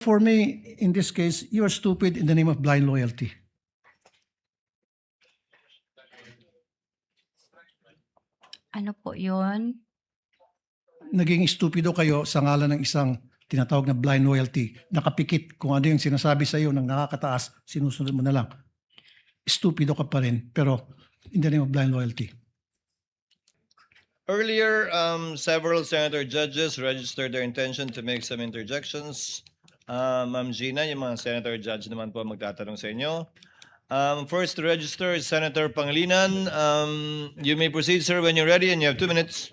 for me, in this case, you are stupid in the name of blind loyalty. Ano po yun? Naging stupido kayo sa ngalan ng isang tinatawag na blind loyalty. Nakapikit kung ano yung sinasabi sa iyo ng nakakataas, sinusunod mo na lang. Stupido ka pa rin, pero in the name of blind loyalty. Earlier, several senator judges registered their intention to make some interjections. Ma'am Gina, yung mga senator judge naman po magtatanong sa inyo. First to register is Senator Pangilinan. You may proceed, sir, when you're ready, and you have 2 minutes.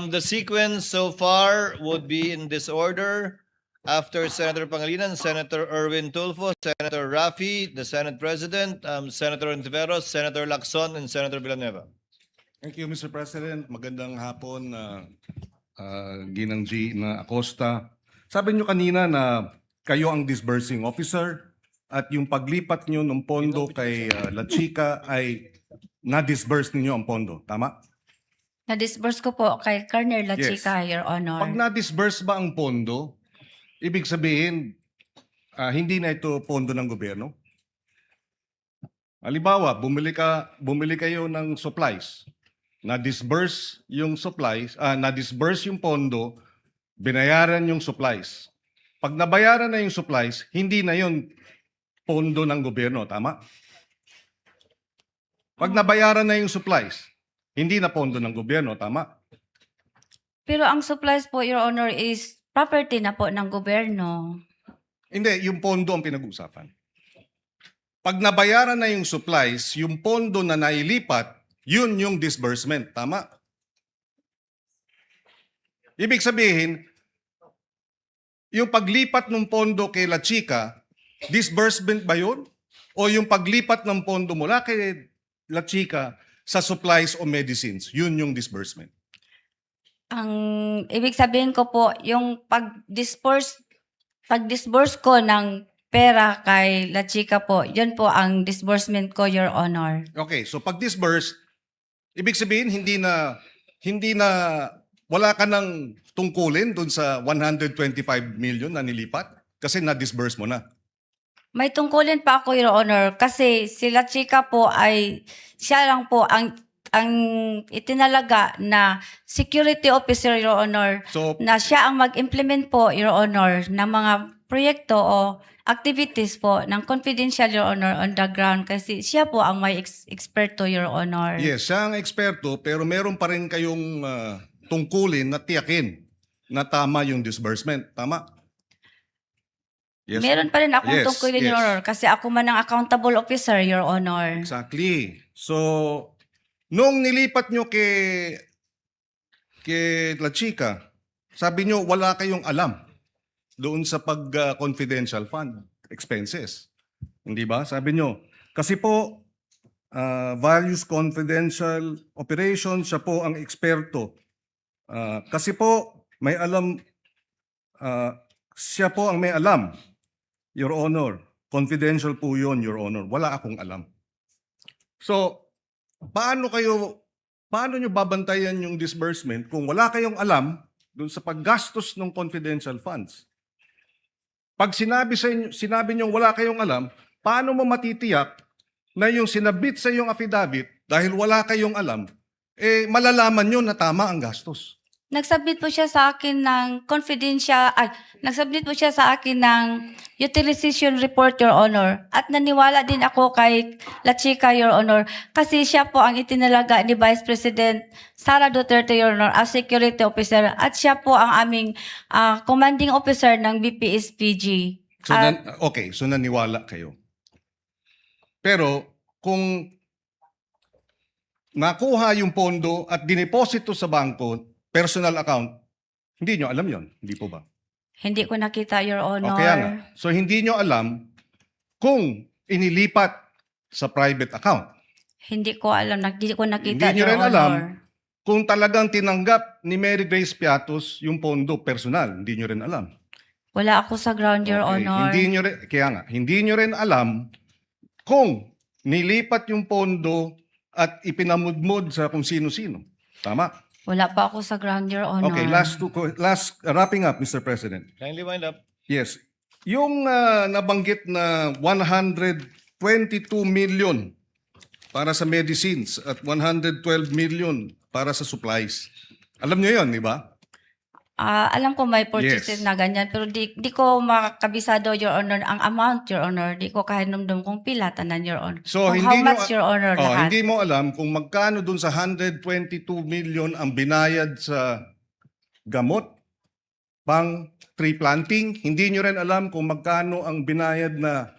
The sequence so far would be in this order. After Senator Pangilinan, Senator Erwin Tulfo, Senator Rafi, the Senate President, Senator Ontiveros, Senator Lacson, and Senator Villanueva. Thank you, Mr. President. Magandang hapon, Ginang G. na Acosta. Sabi niyo kanina na kayo ang disbursing officer at yung paglipat niyo ng pondo kay La Chica ay na-disburse ninyo ang pondo. Tama? Na-disburse ko po kay Colonel La Yes. Chica, Your Honor. Pag na-disburse ba ang pondo, ibig sabihin, hindi na ito pondo ng gobyerno? Halimbawa, bumili kayo ng supplies. Na-disburse yung supplies, na-disburse yung pondo, binayaran yung supplies. Pag nabayaran na yung supplies, hindi na yun pondo ng gobyerno, tama? Pag nabayaran na yung supplies, hindi na pondo ng gobyerno, tama? Pero ang supplies po, Your Honor, is property na po ng gobyerno. Hindi, yung pondo ang pinag-uusapan. Pag nabayaran na yung supplies, yung pondo na nailipat, yun yung disbursement. Tama? Ibig sabihin, yung paglipat ng pondo kay La Chica, disbursement ba yun? O yung paglipat ng pondo mula kay La Chica sa supplies o medicines, yun yung disbursement? Ang ibig sabihin ko po, yung pag-disburse ko ng pera kay La Chica po, yun po ang disbursement ko, Your Honor. Okay, so pag disburse, ibig sabihin hindi na wala ka nang tungkulin dun sa 125 million na nilipat kasi na-disburse mo na. May tungkulin pa ako, Your Honor, kasi si La Chica po ay, siya lang po ang itinalaga na security officer, Your Honor, So na siya ang mag-implement po, Your Honor, ng mga proyekto o activities po ng confidential, Your Honor, on the ground kasi siya po ang may eksperto, Your Honor. yes, siya ang eksperto pero meron pa rin kayong tungkulin na tiyakin na tama yung disbursement. Tama? Yes. Meron pa rin akong Yes, tungkulin, yes. Your Honor, kasi ako man ang accountable officer, Your Honor. Exactly. So, nung nilipat nyo kay La Chica, sabi nyo wala kayong alam doon sa pag-confidential fund expenses. Hindi ba? Sabi nyo, kasi po, values confidential operations, siya po ang eksperto. Kasi po, may alam, siya po ang may alam, Your Honor. Confidential po yun, Your Honor. Wala akong alam. So, paano nyo babantayan yung disbursement kung wala kayong alam dun sa paggastos ng confidential funds? Pag sinabi nyo wala kayong alam, paano mo matitiyak na yung sinabit sa iyong affidavit dahil wala kayong alam, malalaman nyo na tama ang gastos? Nagsubmit po siya sa akin ng nagsubmit po siya sa akin ng utilization report, Your Honor. At naniwala din ako kay La Chica, Your Honor, kasi siya po ang itinalaga ni Vice President Sara Duterte, Your Honor, as security officer. At siya po ang aming commanding officer ng BPSPG. So, okay, so naniwala kayo. Pero kung nakuha yung pondo at dineposito sa bangko, personal account, hindi nyo alam yon, hindi po ba? Hindi ko nakita, Your Honor. O kaya nga. So hindi nyo alam kung inilipat sa private account. Hindi ko alam, hindi ko nakita, Hindi nyo Your rin Honor. alam kung talagang tinanggap ni Mary Grace Piatos yung pondo personal. Hindi nyo rin alam. Wala ako sa ground, Your Okay, Honor. Hindi nyo rin alam kung nilipat yung pondo at ipinamudmod sa kung sino-sino. Tama? Wala pa ako sa ground, Your Honor. Okay, last wrapping up, Mr. President. Kindly wind up. Yes. Yung nabanggit na 122 million para sa medicines at 112 million para sa supplies. Alam niyo 'yon, di ba? Alam ko may purchases Yes. na ganyan, pero di ko makakabisado, Your Honor, ang amount, Your Honor. Di ko kahinumdum kung pila tanan, Your Honor. So, Kung hindi how much, nyo- Your Honor, lahat. Hindi mo alam kung magkano dun sa 122 million ang binayad sa gamot, pang tree planting. Hindi nyo rin alam kung magkano ang binayad na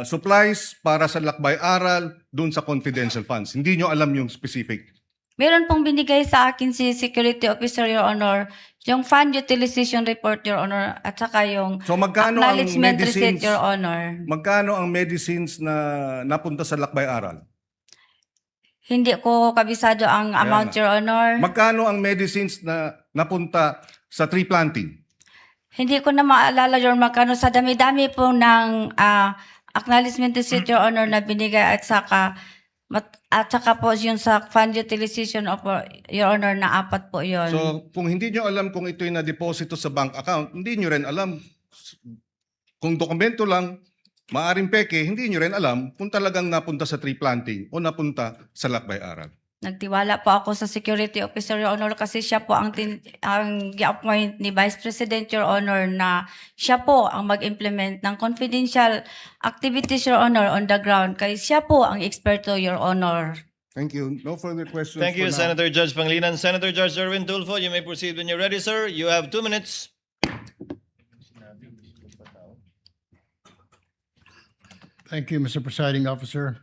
supplies para sa lakbay-aral dun sa confidential funds. Hindi nyo alam yung specific. Meron pong binigay sa akin si Security Officer, Your Honor, yung fund utilization report, Your Honor, at saka yung So magkano ang acknowledgement receipt, medicines? Your Honor. Magkano ang medicines na napunta sa lakbay-aral? Hindi ko kabisado ang amount, nga. Your Honor. Magkano ang medicines na napunta sa tree planting? Hindi ko na maalala, Your Honor, sa dami-dami po ng acknowledgement receipt, Your Honor, na binigay at saka po yun sa fund utilization of Your Honor na 4 po yun. So, kung hindi nyo alam kung ito'y na-deposito sa bank account, hindi nyo rin alam. Kung dokumento lang, maaring peke, hindi nyo rin alam kung talagang napunta sa tree planting o napunta sa lakbay-aral. Nagtiwala po ako sa Security Officer, Your Honor, kasi siya po ang gi-appoint ni Vice President, Your Honor, na siya po ang mag-implement ng confidential activities, Your Honor, on the ground. Kaya siya po ang eksperto, Your Honor. Thank you. No further questions Thank you, for now. Senator Judge Panglinan. Senator Judge Erwin Tulfo, you may proceed when you're ready, sir. You have 2 minutes. Thank you, Mr. Presiding Officer.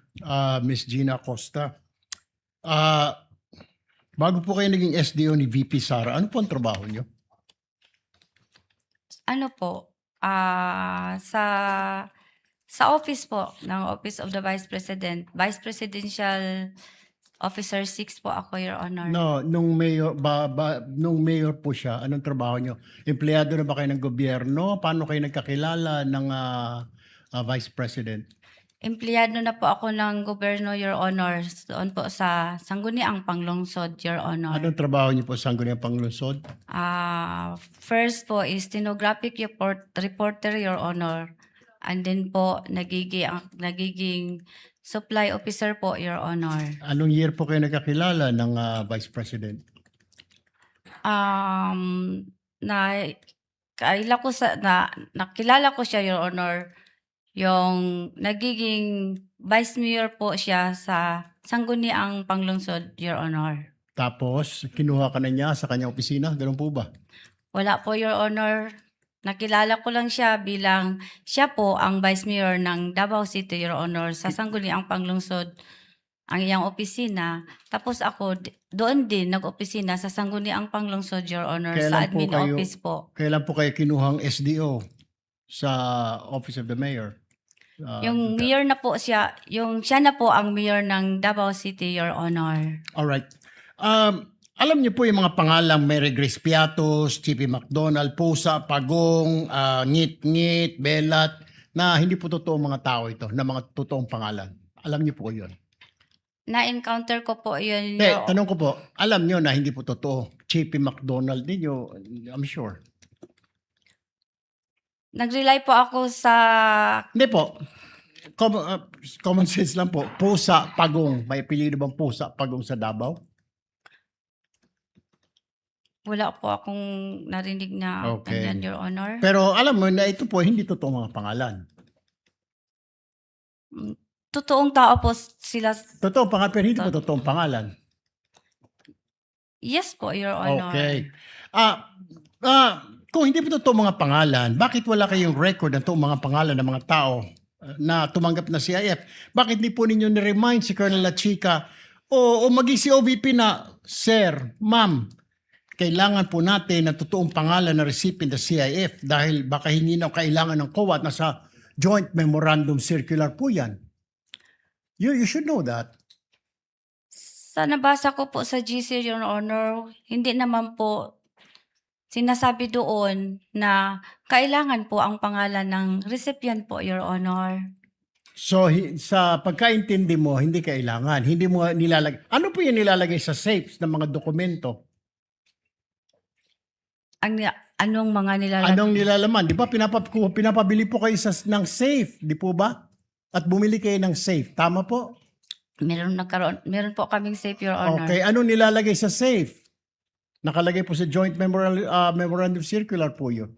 Ms. Gina Acosta. Bago po kayo naging SDO ni VP Sara, ano po ang trabaho niyo? Ano po, sa office po, ng Office of the Vice President, Vice Presidential Officer 6 po ako, Your Honor. No, nung mayor po siya, anong trabaho niyo? Empleyado na ba kayo ng gobyerno? Paano kayo nagkakilala ng Vice President? Empleyado na po ako ng gobyerno, Your Honor, doon po sa Sangguniang Panglungsod, Your Honor. Anong trabaho niyo po sa Sangguniang Panglungsod? First po is stenographic reporter, Your Honor. And then po, nagiging supply officer po, Your Honor. Anong year po kayo nagkakilala ng Vice President? Nakilala ko siya, Your Honor, yung nagiging vice mayor po siya sa Sangguniang Panglungsod, Your Honor. Tapos, kinuha ka na niya sa kanyang opisina? Ganun po ba? Wala po, Your Honor. Nakilala ko lang siya bilang siya po ang vice mayor ng Davao City, Your Honor, sa Sangguniang Panglungsod, ang iyang opisina. Tapos ako, doon din nag-opisina sa Sangguniang Panglungsod, Your Honor, Kailan sa po admin kayo- office po. Kailan po kayo kinuhang SDO sa Office of the Mayor? Yung mayor na po siya, siya na po ang mayor ng Davao City, Your Honor. Alright. Alam niyo po yung mga pangalang Mary Grace Piatos, Chippy McDonald, Pusa, Pagong, Ngit-Ngit, Belat, na hindi po totoo mga tao ito, na mga totoong pangalan. Alam niyo po yun. Na-encounter ko po yun. Hindi, tanong ko po, alam niyo na hindi po totoo. Chippy McDonald ninyo, I'm sure. Nag-rely po ako sa... Hindi po. Common sense lang po. Pusa, Pagong. May apelyido bang Pusa, Pagong sa Davao? Wala po akong narinig na Okay. ganyan, Your Honor. Pero alam mo na ito po, hindi totoo mga pangalan. Totoong tao po sila. Totoo pangalan, pero hindi po totoong pangalan. Yes po, Your Honor. Okay. Kung hindi po totoo mga pangalan, bakit wala kayong record ng toong mga pangalan ng mga tao na tumanggap na CIF? Bakit hindi po ninyo ni-remind si Colonel La Chica o maging si OVP na, Sir, Ma'am, kailangan po natin ng totoong pangalan na recipient ng CIF dahil baka hindi na kailangan ng COA at nasa Joint Memorandum Circular po yan. You should know that. Sa nabasa ko po sa GC, Your Honor, hindi naman po sinasabi doon na kailangan po ang pangalan ng recipient po, Your Honor. So sa pagkaintindi mo, hindi kailangan. Hindi mo nilalagay. Ano po yung nilalagay sa safes ng mga dokumento? Anong mga nilalagay? Anong nilalaman? Di ba pinapabili po kayo ng safe, di po ba? At bumili kayo ng safe. Tama po? Meron po kaming safe, Your Honor. Okay. Anong nilalagay sa safe? Nakalagay po sa joint memorandum circular po yun.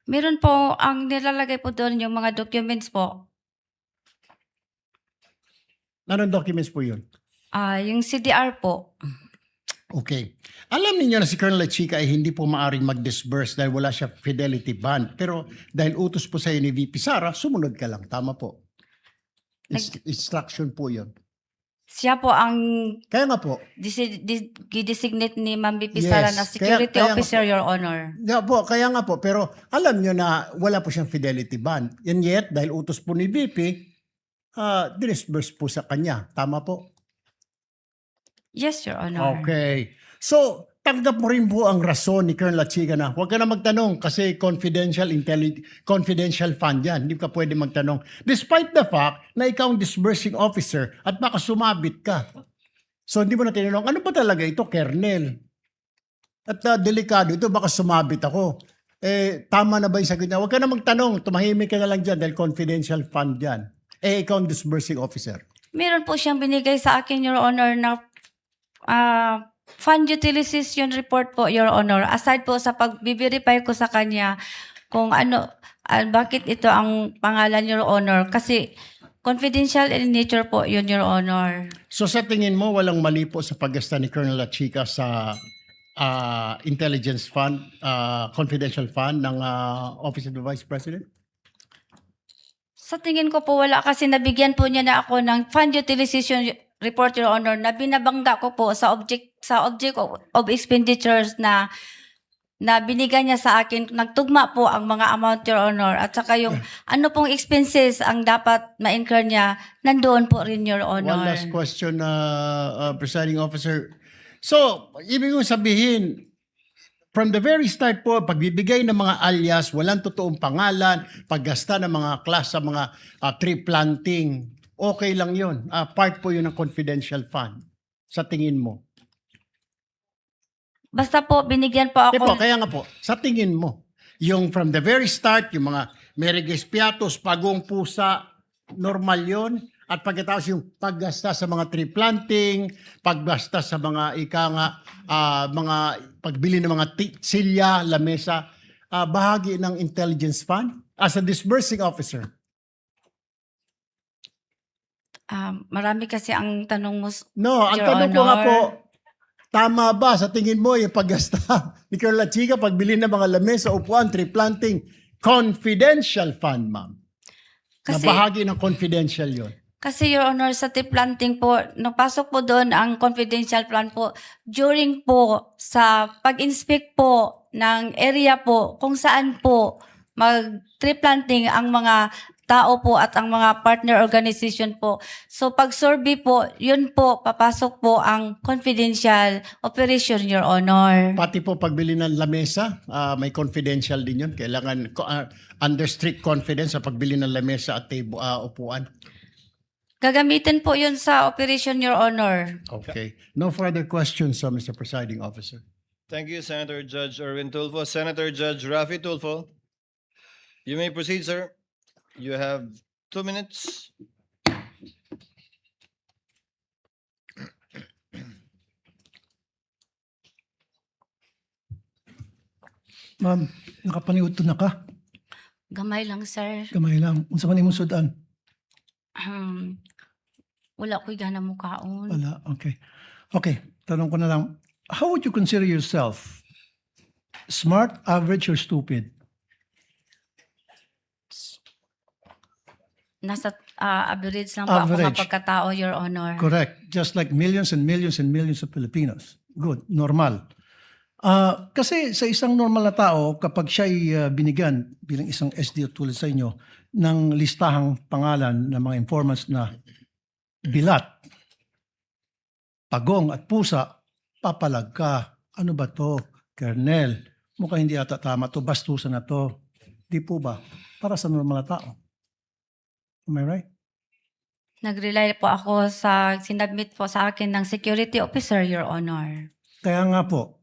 Meron po, ang nilalagay po doon yung mga documents po. Anong documents po yun? Yung CDR po. Okay. Alam niyo na si Colonel Chica ay hindi po maaring mag-disburse dahil wala siya fidelity bond. Pero dahil utos po sa'yo ni VP Sara, sumunod ka lang. Tama po. Instruction po yun. Siya po ang Kaya nga po. designate ni Ma'am BP Yes. Sara na security Kaya nga officer, po. Your Honor. Kaya nga po. Pero alam niyo na wala po siyang fidelity bond. And yet, dahil utos po ni VP, dinisburse po sa kanya. Tama po. Yes, Your Honor. Okay. So, tanggap mo rin po ang rason ni Colonel Chica na huwag ka na magtanong kasi confidential fund yan. Hindi ka pwede magtanong. Despite the fact na ikaw ang disbursing officer at baka sumabit ka. So, hindi mo na tinanong, ano ba talaga ito, Colonel? At delikado ito, baka sumabit ako. Tama na ba yung sagot niya? Huwag ka na magtanong, tumahimik ka na lang dyan dahil confidential fund yan. Ikaw ang disbursing officer. Meron po siyang binigay sa akin, Your Honor, na fund utilization report po, Your Honor. Aside po sa pag-verify ko sa kanya kung bakit ito ang pangalan, Your Honor. Kasi confidential in nature po yun, Your Honor. So sa tingin mo, walang mali po sa paggasta ni Colonel Chica sa intelligence fund, confidential fund ng Office of the Vice President? Sa tingin ko po wala kasi nabigyan po niya na ako ng fund utilization report, Your Honor, na binabangga ko po sa object of expenditures na binigay niya sa akin. Nagtugma po ang mga amount, Your Honor, at saka yung ano pong expenses ang dapat ma-incur niya, nandoon po rin, Your Honor. One last question, Presiding Officer. So, ibig kong sabihin, from the very start po, pagbibigay ng mga alias, walang totoong pangalan, paggasta ng mga class sa mga tree planting, okay lang yun. Part po yun ng confidential fund. Sa tingin mo? Basta po, binigyan po ako. Kaya nga po, sa tingin mo, yung from the very start, yung mga Mereges Piatos, Pagong Pusa, normal yun. At pagkatapos yung paggasta sa mga tree planting, paggasta sa mga mga pagbili ng mga silya, lamesa, bahagi ng intelligence fund as a disbursing officer. Marami kasi ang tanong mo. No, ang Your tanong ko nga Honor. po, tama ba sa tingin mo yung paggasta ni Colonel Chica, pagbili ng mga lamesa, upuan, tree planting, confidential fund, ma'am? Na Kasi- bahagi ng confidential yon. Kasi, Your Honor, sa tree planting po, napasok po doon ang confidential plan po during po sa pag-inspect po ng area po kung saan po mag-tree planting ang mga tao po at ang mga partner organization po. So, pag-survey po, yun po, papasok po ang confidential operation, Your Honor. Pati po pagbili ng lamesa, may confidential din yun. Kailangan under strict confidence sa pagbili ng lamesa at upuan. Gagamitin po yun sa operation, Your Honor. Okay. No further questions, Mr. Presiding Officer. Thank you, Senator Judge Erwin Tulfo. Senator Judge Rafi Tulfo, you may proceed, sir. You have 2 minutes. Ma'am, nakapaniudto na ka. Gamay lang, sir. Gamay lang. Unsa man imong sudan? Wala ko'y gana mo kaon. Wala. Okay. Okay. Tanong ko na lang. How would you consider yourself? Smart, average, or stupid? Nasa average lang po ako Average. kapagkatao, Your Honor. Correct. Just like millions and millions and millions of Filipinos. Good. Normal. Kasi sa isang normal na tao, kapag siya'y binigyan bilang isang SDO tulad sa inyo ng listahang pangalan ng mga informants na bilat, pagong at pusa, papalag ka. Ano ba to, Colonel? Mukhang hindi ata tama to, bastusan na to. Di po ba? Para sa normal na tao. Am I right? Nag-rely po ako sa sinabmit po sa akin ng security officer, Your Honor. Kaya nga po,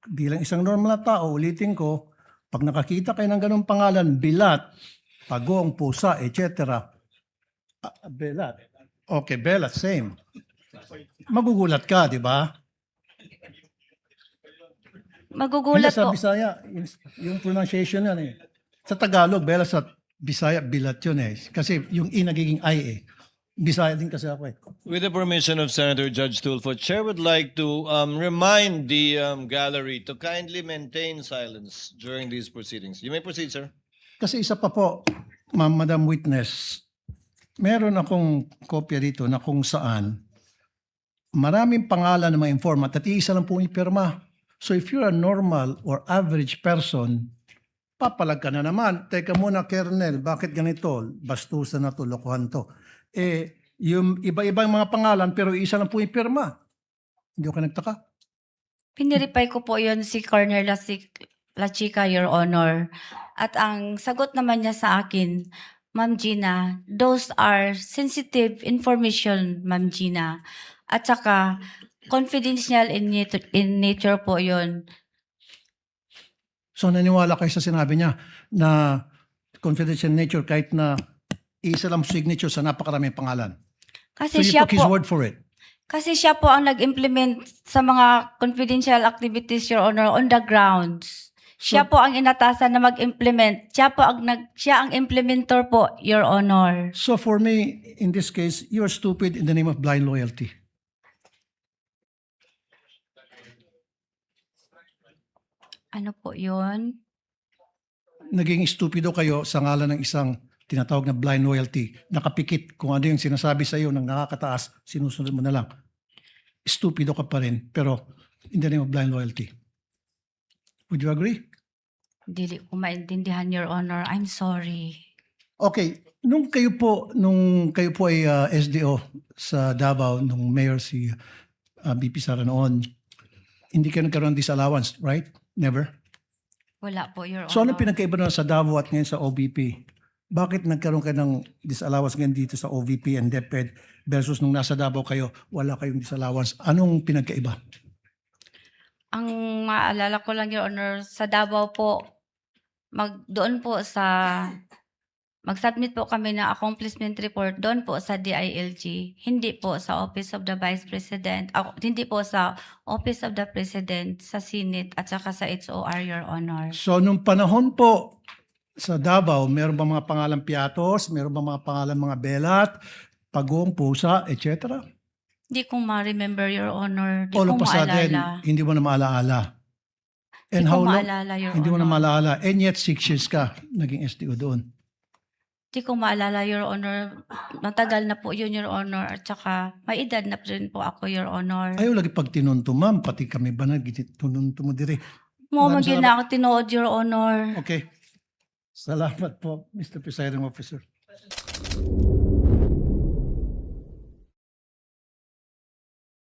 bilang isang normal na tao, ulitin ko, pag nakakita kayo ng ganong pangalan, Bilat, Pagong, Pusa, etc. Belat. Okay, Belat, same. Magugulat ka, di ba? Magugulat Hindi, sa po. Bisaya, yung pronunciation yan eh. Sa Tagalog, Belat, sa Bisaya, Bilat yun eh. Kasi yung I nagiging I eh. Bisaya din kasi ako eh. With the permission of Senator Judge Tulfo, Chair would like to remind the gallery to kindly maintain silence during these proceedings. You may proceed, sir. Kasi isa pa po, Madam Witness, meron akong kopya dito na kung saan maraming pangalan ng mga informant at iisa lang po ipirma. So if you're a normal or average person, papalag ka na naman. Teka muna, Kernel, bakit ganito? Bastusan na to, lokohan to. Eh, yung iba-ibang mga pangalan pero isa lang po ipirma. Hindi ko nagtaka. Piniripay ko po yon si Colonel La Chica, Your Honor. At ang sagot naman niya sa akin, Ma'am Gina, those are sensitive information, Ma'am Gina. At saka, confidential in nature po yon. So naniwala kayo sa sinabi niya na confidential nature kahit na isa lang signature sa napakaraming pangalan. So Kasi you siya took his po, word for it. kasi siya po ang nag-implement sa mga confidential activities, Your Honor, on the grounds. Siya po ang inatasan na mag-implement. Siya ang implementor po, Your Honor. So for me, in this case, you're stupid in the name of blind loyalty. Ano po yun? Naging stupido kayo sa ngalan ng isang tinatawag na blind loyalty. Nakapikit kung ano yung sinasabi sa iyo ng nakakataas, sinusunod mo na lang. Stupido ka pa rin, pero in the name of blind loyalty. Would you agree? Dili ko maintindihan, Your Honor. I'm sorry. Okay, nung kayo po ay SDO sa Davao, nung mayor si BP Sara noon, hindi kayo nagkaroon ng disallowance, right? Never? Wala po, Your Honor. So ano pinagkaiba na sa Davao at ngayon sa OVP? Bakit nagkaroon kayo ng disallowance ngayon dito sa OVP and DepEd versus nung nasa Davao kayo, wala kayong disallowance? Anong pinagkaiba? Ang maalala ko lang, Your Honor, sa Davao po, doon po mag-submit po kami ng accomplishment report doon po sa DILG, hindi po sa Office of the Vice President, hindi po sa Office of the President, sa Senate at saka sa HOR, Your Honor. So nung panahon po sa Davao, meron ba mga pangalan Piatos? Meron ba mga pangalan mga Belat, Pagong, Pusa, etc.? Hindi ko ma-remember, Your Honor. Hindi All ko of a sudden, maalala. hindi mo na maalaala. And Hindi how ko long? maalala, Your Hindi mo na Honor. maalaala. And yet 6 years ka naging SDO doon. Hindi ko maalala, Your Honor. Matagal na po yun, Your Honor. At saka, may edad na rin po ako, Your Honor. Ayaw lagi pag tinunto, ma'am. Pati kami ba na tinunto mo dire. Mo Maraming maging na ako tinuod, Your Honor. Okay. Salamat po, Mr. Presiding Officer.